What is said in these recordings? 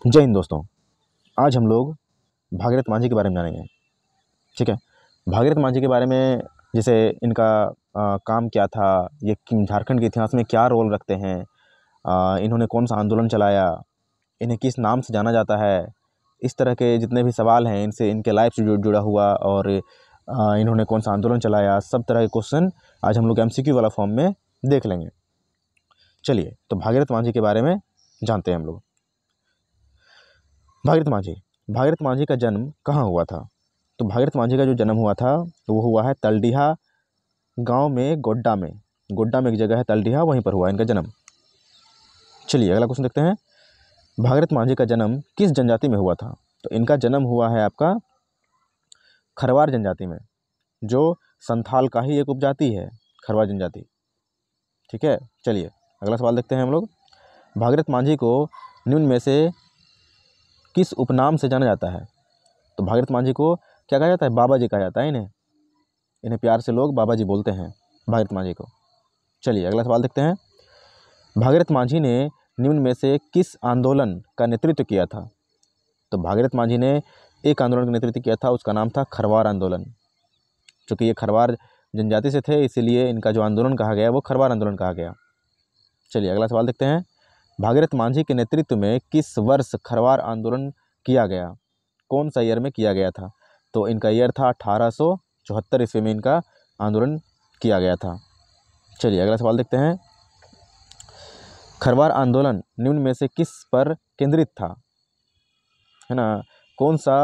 जय हिंद दोस्तों। आज हम लोग भागीरथ मांझी के बारे में जानेंगे। ठीक है, भागीरथ मांझी के बारे में जैसे इनका काम क्या था, ये झारखंड के इतिहास में क्या रोल रखते हैं, इन्होंने कौन सा आंदोलन चलाया, इन्हें किस नाम से जाना जाता है, इस तरह के जितने भी सवाल हैं इनसे इनके लाइफ से जुड़ा हुआ और इन्होंने कौन सा आंदोलन चलाया, सब तरह के क्वेश्चन आज हम लोग MCQ वाला फॉर्म में देख लेंगे। चलिए, तो भागीरथ मांझी के बारे में जानते हैं हम लोग। भागीरथ मांझी का जन्म कहाँ हुआ था? तो भागीरथ मांझी का जो जन्म हुआ था वो हुआ है तलडीहा गांव में, गोड्डा में एक जगह है तलडीहा, वहीं पर हुआ इनका जन्म। चलिए अगला क्वेश्चन देखते हैं। भागीरथ मांझी का जन्म किस जनजाति में हुआ था? तो इनका जन्म हुआ है आपका खरवार जनजाति में, जो संथाल का ही एक उपजाति है, खरवार जनजाति। ठीक है, चलिए अगला सवाल देखते हैं हम लोग। भागीरथ मांझी को निम्न में से किस उपनाम से जाना जाता है? तो भागीरथ मांझी को क्या कहा जाता है? बाबा जी कहा जाता है इन्हें प्यार से लोग बाबा जी बोलते हैं भागीरथ मांझी को। चलिए अगला सवाल देखते हैं। भागीरथ मांझी ने निम्न में से किस आंदोलन का नेतृत्व किया था? तो भागीरथ मांझी ने एक आंदोलन का नेतृत्व किया था, उसका नाम था खरवार आंदोलन। चूँकि ये खरवार जनजाति से थे इसीलिए इनका जो आंदोलन कहा गया वो खरवार आंदोलन कहा गया। चलिए अगला सवाल देखते हैं। भागीरथ मांझी के नेतृत्व में किस वर्ष खरवार आंदोलन किया गया? कौन सा ईयर में किया गया था? तो इनका ईयर था 1874 ईस्वी में इनका आंदोलन किया गया था। चलिए अगला सवाल देखते हैं। खरवार आंदोलन निम्न में से किस पर केंद्रित था, है ना? कौन सा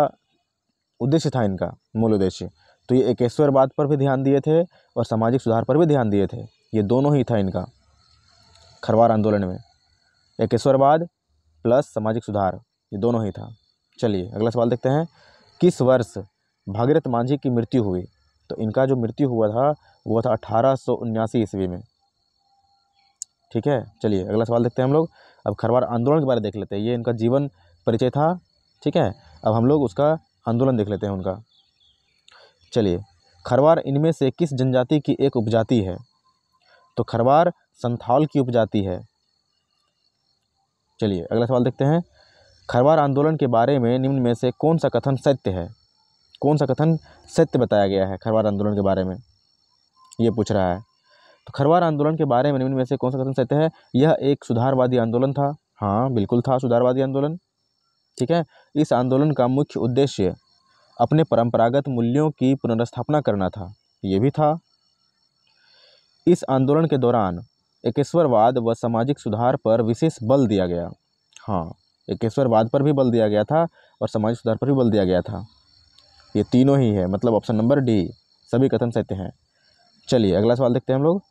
उद्देश्य था इनका, मूल उद्देश्य? तो ये एकेश्वरवाद पर भी ध्यान दिए थे और सामाजिक सुधार पर भी ध्यान दिए थे। ये दोनों ही था इनका खरवार आंदोलन में, एकेश्वरवाद प्लस सामाजिक सुधार, ये दोनों ही था। चलिए अगला सवाल देखते हैं। किस वर्ष भागीरथ मांझी की मृत्यु हुई? तो इनका जो मृत्यु हुआ था वो था 1879 ईस्वी में। ठीक है, चलिए अगला सवाल देखते हैं हम लोग। अब खरवार आंदोलन के बारे में देख लेते हैं। ये इनका जीवन परिचय था। ठीक है, अब हम लोग उसका आंदोलन देख लेते हैं उनका। चलिए, खरवार इनमें से किस जनजाति की एक उपजाति है? तो खरवार संथाल की उपजाति है। चलिए अगला सवाल देखते हैं। खरवार आंदोलन के बारे में निम्न में से कौन सा कथन सत्य है? कौन सा कथन सत्य बताया गया है खरवार आंदोलन के बारे में, ये पूछ रहा है। तो खरवार आंदोलन के बारे में निम्न में से कौन सा कथन सत्य है? यह एक सुधारवादी आंदोलन था। हाँ बिल्कुल था, सुधारवादी आंदोलन। ठीक है, इस आंदोलन का मुख्य उद्देश्य अपने परंपरागत मूल्यों की पुनर्स्थापना करना था, ये भी था। इस आंदोलन के दौरान एकेश्वरवाद व सामाजिक सुधार पर विशेष बल दिया गया। हाँ, एकेश्वरवाद पर भी बल दिया गया था और सामाजिक सुधार पर भी बल दिया गया था। ये तीनों ही है, मतलब ऑप्शन नंबर डी, सभी कथन सत्य हैं। चलिए अगला सवाल देखते हैं हम लोग।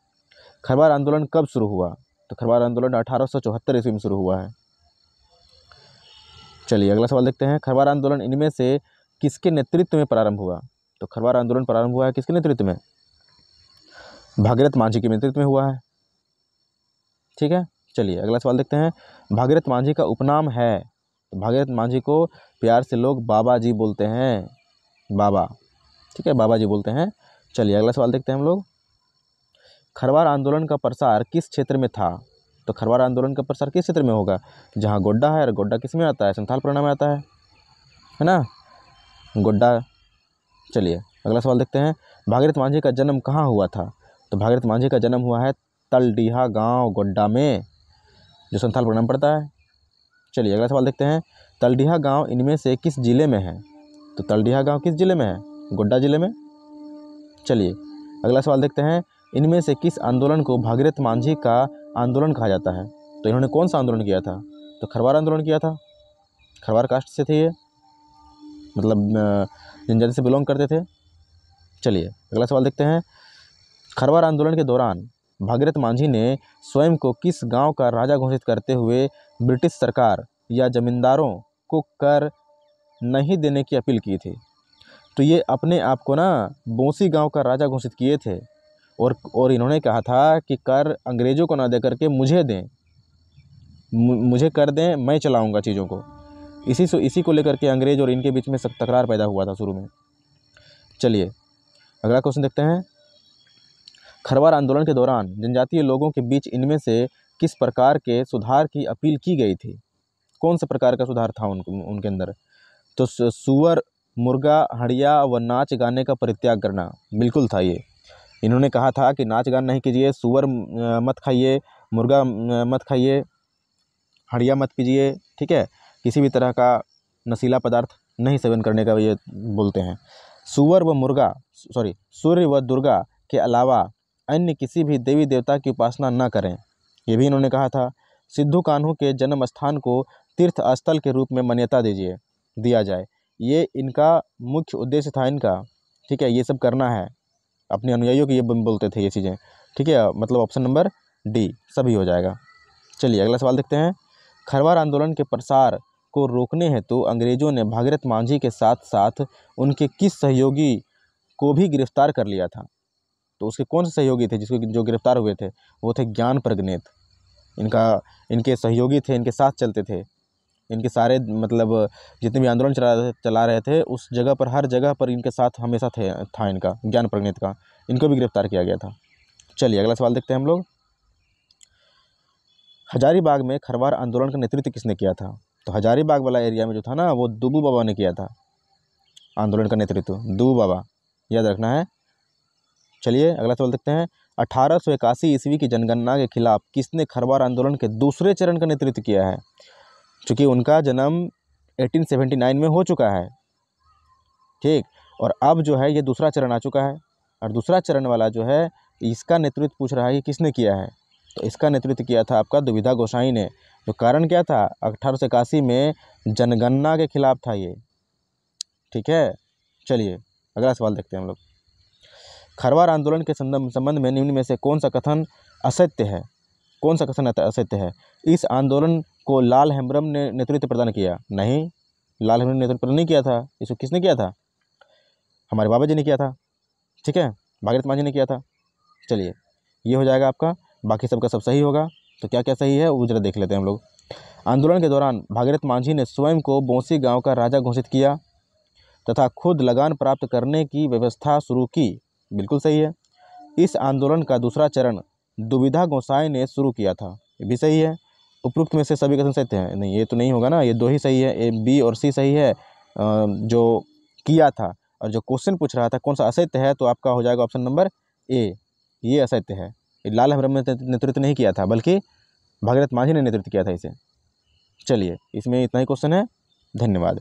खरवार आंदोलन कब शुरू हुआ? तो खरवार आंदोलन 1874 ईस्वी में शुरू हुआ है। चलिए अगला सवाल देखते हैं। खरवार आंदोलन इनमें से किसके नेतृत्व में प्रारंभ हुआ? तो खरवार आंदोलन प्रारंभ हुआ है किसके नेतृत्व में? भागीरथ मांझी के नेतृत्व में हुआ है। ठीक है, चलिए अगला सवाल देखते हैं। भागीरथ मांझी का उपनाम है? तो भागीरथ मांझी को प्यार से लोग बाबा जी बोलते हैं, बाबा। ठीक है, बाबा जी बोलते हैं। चलिए अगला सवाल देखते हैं हम लोग। खरवार आंदोलन का प्रसार किस क्षेत्र में था? तो खरवार आंदोलन का प्रसार किस क्षेत्र में होगा? जहाँ गोड्डा है, और गोड्डा किस में आता है? संथाल परगना में आता है ना, गोड्डा। चलिए अगला सवाल देखते हैं। भागीरथ मांझी का जन्म कहाँ हुआ था? तो भागीरथ मांझी का जन्म हुआ है तलडीहा गांव, गोड्डा में, जो संथाल परगना में पड़ता है। चलिए अगला सवाल देखते हैं। तलडीहा गांव इनमें से किस जिले में है? तो तलडीहा गांव किस जिले में है? गोड्डा जिले में। चलिए अगला सवाल देखते हैं। इनमें से किस आंदोलन को भागीरथ मांझी का आंदोलन कहा जाता है? तो इन्होंने कौन सा आंदोलन किया था? तो खरवार आंदोलन किया था। खरवार कास्ट से थे ये, मतलब जनजाति से बिलोंग करते थे। चलिए अगला सवाल देखते हैं। खरवार आंदोलन के दौरान भागीरथ मांझी ने स्वयं को किस गांव का राजा घोषित करते हुए ब्रिटिश सरकार या जमींदारों को कर नहीं देने की अपील की थी? तो ये अपने आप को ना बोसी गांव का राजा घोषित किए थे और इन्होंने कहा था कि कर अंग्रेज़ों को ना दे करके मुझे दें, मुझे कर दें, मैं चलाऊंगा चीज़ों को। इसी को लेकर के अंग्रेज़ और इनके बीच में सब तकरार पैदा हुआ था शुरू में। चलिए अगला क्वेश्चन देखते हैं। खरवार आंदोलन के दौरान जनजातीय लोगों के बीच इनमें से किस प्रकार के सुधार की अपील की गई थी? कौन से प्रकार का सुधार था उनके अंदर? तो सुअर, मुर्गा, हड़िया व नाच गाने का परित्याग करना, बिल्कुल था ये। इन्होंने कहा था कि नाच गान नहीं कीजिए, सुअर मत खाइए, मुर्गा मत खाइए, हड़िया मत पीजिए, ठीक है, किसी भी तरह का नशीला पदार्थ नहीं सेवन करने का ये बोलते हैं। सूर्य व दुर्गा के अलावा अन्य किसी भी देवी देवता की उपासना न करें, ये भी इन्होंने कहा था। सिद्धू कान्हू के जन्म स्थान को तीर्थ स्थल के रूप में मान्यता दिया जाए, ये इनका मुख्य उद्देश्य था इनका, ठीक है। ये सब करना है, अपने अनुयायियों को ये बोलते थे ये चीज़ें, ठीक है। मतलब ऑप्शन नंबर डी सभी हो जाएगा। चलिए अगला सवाल देखते हैं। खरवार आंदोलन के प्रसार को रोकने हेतु अंग्रेजों ने भागीरथ मांझी के साथ साथ उनके किस सहयोगी को भी गिरफ्तार कर लिया था? तो उसके कौन से सहयोगी थे जो गिरफ्तार हुए थे? वो थे ज्ञान प्रज्ञेत। इनके सहयोगी थे, इनके साथ चलते थे, इनके सारे मतलब जितने भी आंदोलन चला रहे थे उस जगह पर, हर जगह पर इनके साथ हमेशा था इनका, ज्ञान प्रज्ञेत का, इनको भी गिरफ्तार किया गया था। चलिए अगला सवाल देखते हैं हम लोग। हजारीबाग में खरवार आंदोलन का नेतृत्व किसने किया था? तो हजारीबाग वाला एरिया में जो था ना, वो दुबू बाबा ने किया था आंदोलन का नेतृत्व, दुबू बाबा, याद रखना है। चलिए अगला सवाल देखते हैं। 1881 ईस्वी की जनगणना के खिलाफ किसने खरवार आंदोलन के दूसरे चरण का नेतृत्व किया है? चूँकि उनका जन्म 1879 में हो चुका है, ठीक, और अब जो है ये दूसरा चरण आ चुका है, और दूसरा चरण वाला जो है इसका नेतृत्व पूछ रहा है कि किसने किया है। तो इसका नेतृत्व किया था आपका दुविधा गोसाई ने। तो कारण क्या था? 1881 में जनगणना के खिलाफ था ये, ठीक है। चलिए अगला सवाल देखते हैं हम लोग। खरवार आंदोलन के संबंध में निम्न में से कौन सा कथन असत्य है? कौन सा कथन असत्य है? इस आंदोलन को लाल हेम्ब्रम ने नेतृत्व प्रदान किया? नहीं, लाल हेम्ब्रम ने नेतृत्व प्रदान नहीं किया था। इसको किसने किया था? हमारे बाबा जी ने किया था, ठीक है, भागीरथ मांझी ने किया था। चलिए ये हो जाएगा आपका, बाकी सबका सब सही होगा। तो क्या क्या सही है वो जरा देख लेते हैं हम लोग। आंदोलन के दौरान भागीरथ मांझी ने स्वयं को बौंसी गांव का राजा घोषित किया तथा खुद लगान प्राप्त करने की व्यवस्था शुरू की, बिल्कुल सही है। इस आंदोलन का दूसरा चरण दुविधा गोसाई ने शुरू किया था, ये भी सही है। उपरोक्त में से सभी कथन सत्य हैं? नहीं, ये तो नहीं होगा ना, ये दो ही सही है, ए, बी और सी सही है। जो किया था और जो क्वेश्चन पूछ रहा था कौन सा असत्य है, तो आपका हो जाएगा ऑप्शन नंबर ए, ये असत्य है। लाल हेम्ब्रम ने नेतृत्व नहीं किया था, बल्कि भागीरथ मांझी ने नेतृत्व किया था इसे। चलिए इसमें इतना ही क्वेश्चन है। धन्यवाद।